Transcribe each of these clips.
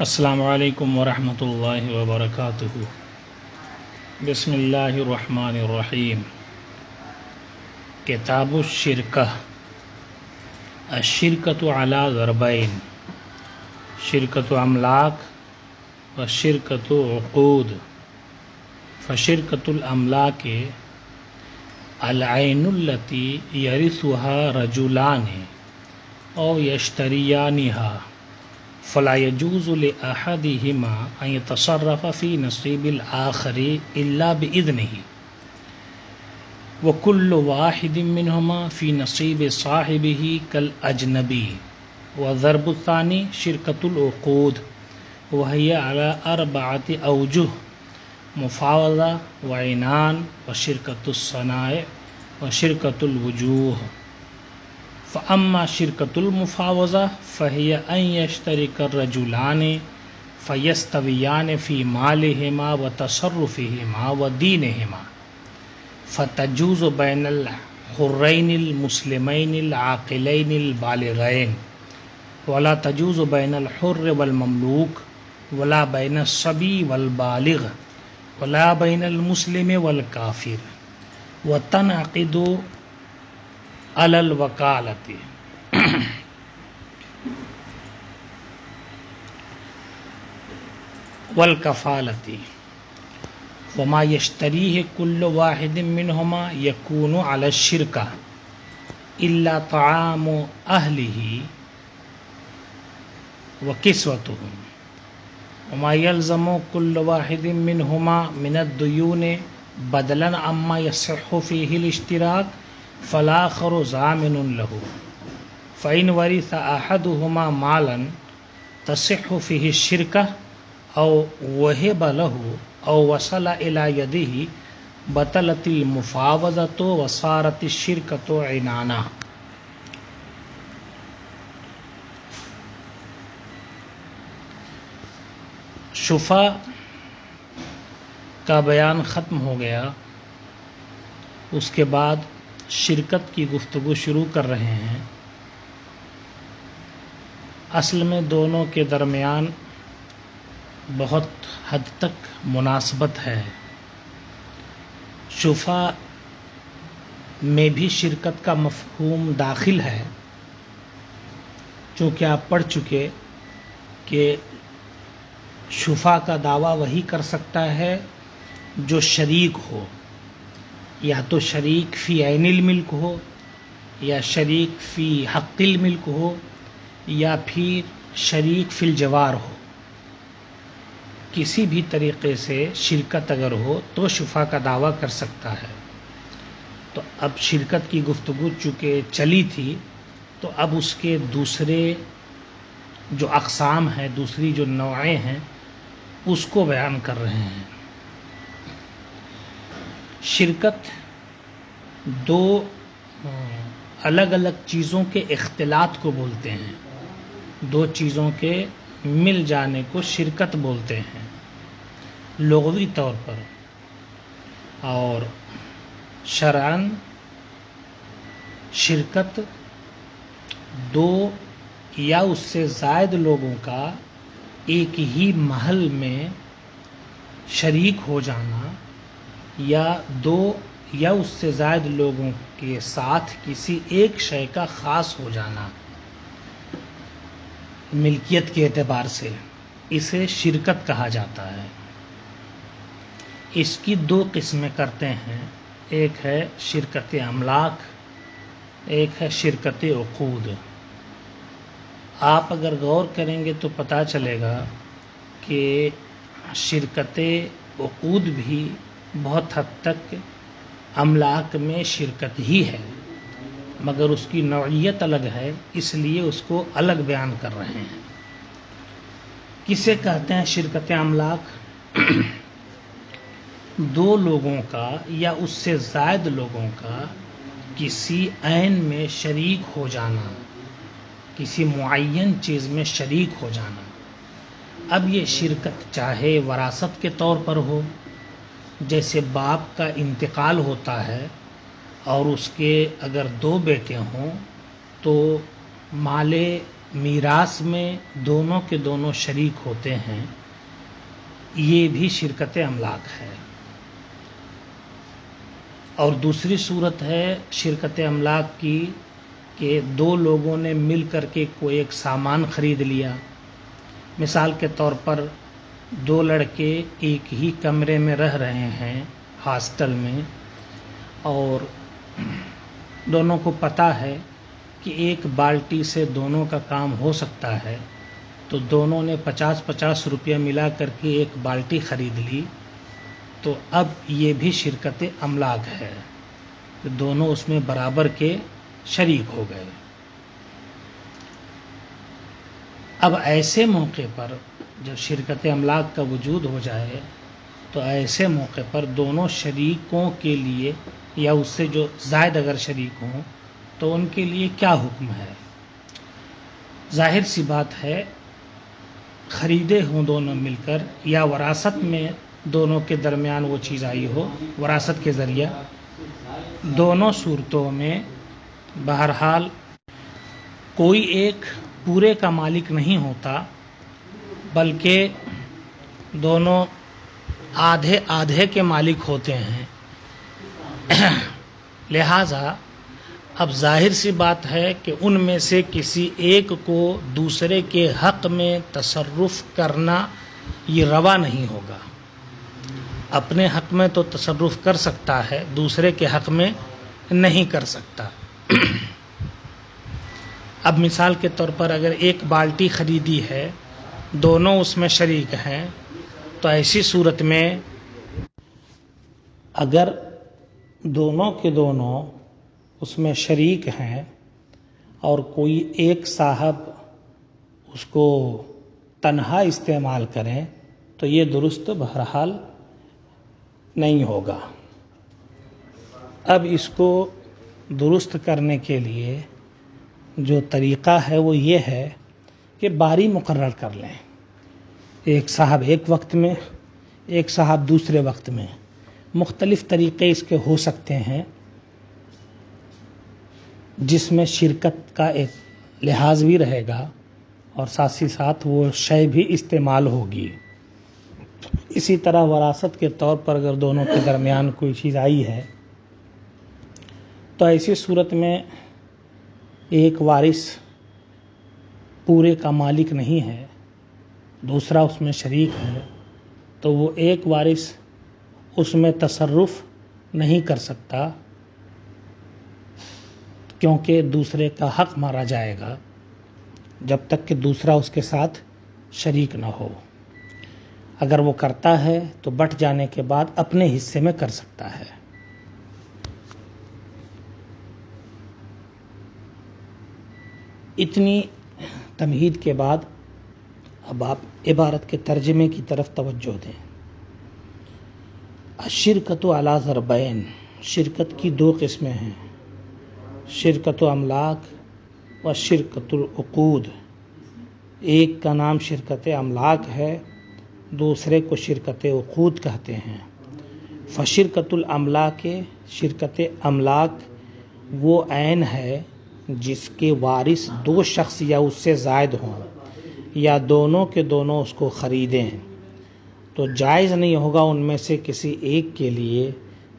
السلام علیکم ورحمۃ اللہ وبرکاتہ۔ بسم اللہ الرحمن الرحیم۔ کتاب الشرکہ۔ الشرکۃ علی ضربین، شرکۃ املاک و شرکۃ عقود۔ فشرکۃ الاملاک العین التی یرثها رجلان او یشتریانها فلا يجوز لأحدهما أن يتصرف في نصيب الآخر إلا بإذنه، وكل واحد منهما في نصيب صاحبه كالأجنبي۔ والضرب الثاني شركة العقود، وهي على 4 أوجه: مفاوضة وعنان وشركة الصنائع وشركة الوجوه۔ فأما شركة المفاوضة فهي أن يشترك الرجلان فيستويان في مالهما وتصرفهما ودينهما، فتجوز بين الحرين المسلمين العاقلين البالغين، ولا تجوز بين الحر والمملوك، ولا بين الصبي والبالغ، ولا بين المسلم والكافر، وتنعقد على الوكالة۔ والكفالة، وما يشتريه كل واحد منهما يكون على الشركة إلا طعام أهله وكسوتهم، وما يلزم كل واحد منهما من الديون بدلا عما يصح فيه الاشتراك فالآخر ضامن له، فإن ورث أحدهما مالا تصح فيه الشركة أو وهب له أو وصل إلى يده بطلت المفاوضة وصارت الشركة عنانا۔ شفا کا بیان ختم ہو گیا، اس کے بعد شرکت کی گفتگو شروع کر رہے ہیں۔ اصل میں دونوں کے درمیان بہت حد تک مناسبت ہے۔ شفا میں بھی شرکت کا مفہوم داخل ہے، چونکہ آپ پڑھ چکے کہ شفا کا دعویٰ وہی کر سکتا ہے جو شریک ہو، یا تو شریک فی عین الملک ہو، یا شریک فی حق الملک ہو، یا پھر شریک فی الجوار ہو۔ کسی بھی طریقے سے شرکت اگر ہو تو شفا کا دعویٰ کر سکتا ہے۔ تو اب شرکت کی گفتگو چونکہ چلی تھی، تو اب اس کے دوسرے جو اقسام ہیں، دوسری جو نوعیں ہیں، اس کو بیان کر رہے ہیں۔ شرکت دو الگ الگ چیزوں کے اختلاط کو بولتے ہیں، دو چیزوں کے مل جانے کو شرکت بولتے ہیں لغوی طور پر، اور شرعاً شرکت دو یا اس سے زائد لوگوں کا ایک ہی محل میں شریک ہو جانا، یا دو یا اس سے زائد لوگوں کے ساتھ کسی ایک شے کا خاص ہو جانا ملکیت کے اعتبار سے، اسے شرکت کہا جاتا ہے۔ اس کی دو قسمیں کرتے ہیں، ایک ہے شرکت املاک، ایک ہے شرکت عقود۔ آپ اگر غور کریں گے تو پتہ چلے گا کہ شرکت عقود بھی بہت حد تک املاک میں شرکت ہی ہے، مگر اس کی نوعیت الگ ہے، اس لیے اس کو الگ بیان کر رہے ہیں۔ کسے کہتے ہیں شرکت املاک؟ دو لوگوں کا یا اس سے زائد لوگوں کا کسی عین میں شریک ہو جانا، کسی معین چیز میں شریک ہو جانا۔ اب یہ شرکت چاہے وراثت کے طور پر ہو، جیسے باپ کا انتقال ہوتا ہے اور اس کے اگر 2 بیٹے ہوں تو مال میراث میں دونوں کے دونوں شریک ہوتے ہیں، یہ بھی شرکت املاک ہے۔ اور دوسری صورت ہے شرکت املاک کی کہ دو لوگوں نے مل کر کے کوئی ایک سامان خرید لیا۔ مثال کے طور پر دو لڑکے ایک ہی کمرے میں رہ رہے ہیں ہاسٹل میں، اور دونوں کو پتہ ہے کہ ایک بالٹی سے دونوں کا کام ہو سکتا ہے، تو دونوں نے 50-50 روپیہ ملا کر کے ایک بالٹی خرید لی، تو اب یہ بھی شرکت املاک ہے، دونوں اس میں برابر کے شریک ہو گئے۔ اب ایسے موقع پر جب شرکت املاک کا وجود ہو جائے تو ایسے موقع پر دونوں شریکوں کے لیے یا اس سے جو زائد اگر شریک ہوں تو ان کے لیے کیا حکم ہے؟ ظاہر سی بات ہے، خریدے ہوں دونوں مل کر یا وراثت میں دونوں کے درمیان وہ چیز آئی ہو وراثت کے ذریعہ، دونوں صورتوں میں بہرحال کوئی ایک پورے کا مالک نہیں ہوتا، بلکہ دونوں آدھے آدھے کے مالک ہوتے ہیں۔ لہذا اب ظاہر سی بات ہے کہ ان میں سے کسی ایک کو دوسرے کے حق میں تصرف کرنا یہ روا نہیں ہوگا۔ اپنے حق میں تو تصرف کر سکتا ہے، دوسرے کے حق میں نہیں کر سکتا۔ اب مثال کے طور پر اگر ایک بالٹی خریدی ہے، دونوں اس میں شریک ہیں، تو ایسی صورت میں اگر دونوں کے دونوں اس میں شریک ہیں اور کوئی ایک صاحب اس کو تنہا استعمال کریں تو یہ درست بہرحال نہیں ہوگا۔ اب اس کو درست کرنے کے لیے جو طریقہ ہے وہ یہ ہے کہ باری مقرر کر لیں، ایک صاحب ایک وقت میں، ایک صاحب دوسرے وقت میں۔ مختلف طریقے اس کے ہو سکتے ہیں جس میں شرکت کا ایک لحاظ بھی رہے گا اور ساتھ ہی ساتھ وہ شے بھی استعمال ہوگی۔ اسی طرح وراثت کے طور پر اگر دونوں کے درمیان کوئی چیز آئی ہے تو ایسی صورت میں ایک وارث پورے کا مالک نہیں ہے، دوسرا اس میں شریک ہے، تو وہ ایک وارث اس میں تصرف نہیں کر سکتا کیونکہ دوسرے کا حق مارا جائے گا جب تک کہ دوسرا اس کے ساتھ شریک نہ ہو۔ اگر وہ کرتا ہے تو بٹ جانے کے بعد اپنے حصے میں کر سکتا ہے۔ اتنی تمہید کے بعد اب آپ عبارت کے ترجمے کی طرف توجہ دیں۔ الشرکۃ علی ضربین، شرکت کی دو قسمیں ہیں، شرکت املاک و شرکت العقود۔ ایک کا نام شرکت املاک ہے، دوسرے کو شرکت عقود کہتے ہیں۔ فشرکت الاملاک، شرکت املاک وہ عین ہے جس کے وارث دو شخص یا اس سے زائد ہوں یا دونوں کے دونوں اس کو خریدیں، تو جائز نہیں ہوگا ان میں سے کسی ایک کے لیے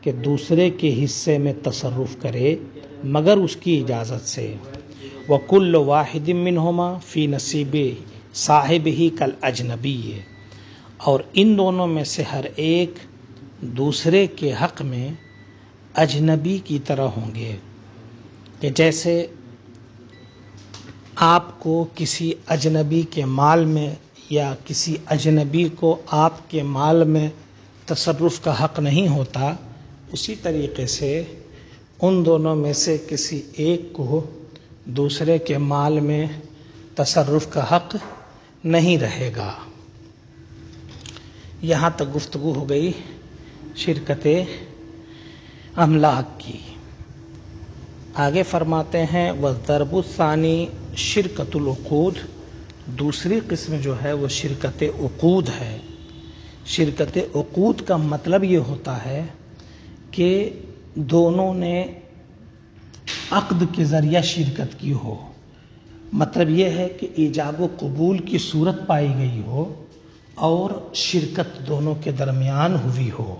کہ دوسرے کے حصے میں تصرف کرے مگر اس کی اجازت سے۔ وَكُلُّ وَاحِدٍ مِّنْهُمَا فِي نَصِيبِ صَاحِبِهِ كَالْأَجْنَبِيِّ، اور ان دونوں میں سے ہر ایک دوسرے کے حق میں اجنبی کی طرح ہوں گے، کہ جیسے آپ کو کسی اجنبی کے مال میں یا کسی اجنبی کو آپ کے مال میں تصرف کا حق نہیں ہوتا، اسی طریقے سے ان دونوں میں سے کسی ایک کو دوسرے کے مال میں تصرف کا حق نہیں رہے گا۔ یہاں تک گفتگو ہو گئی شرکت املاک کی۔ آگے فرماتے ہیں والضرب الثانی شرکت العقود، دوسری قسم جو ہے وہ شرکت عقود ہے۔ شرکت عقود کا مطلب یہ ہوتا ہے کہ دونوں نے عقد کے ذریعہ شرکت کی ہو، مطلب یہ ہے کہ ایجاب و قبول کی صورت پائی گئی ہو اور شرکت دونوں کے درمیان ہوئی ہو.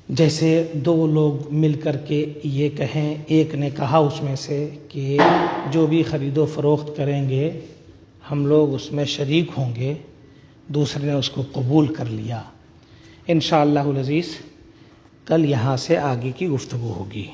جیسے دو لوگ مل کر کے یہ کہیں، ایک نے کہا اس میں سے کہ جو بھی خرید و فروخت کریں گے ہم لوگ اس میں شریک ہوں گے، دوسرے نے اس کو قبول کر لیا. انشاءاللہ العزیز کل یہاں سے آگے کی گفتگو ہوگی.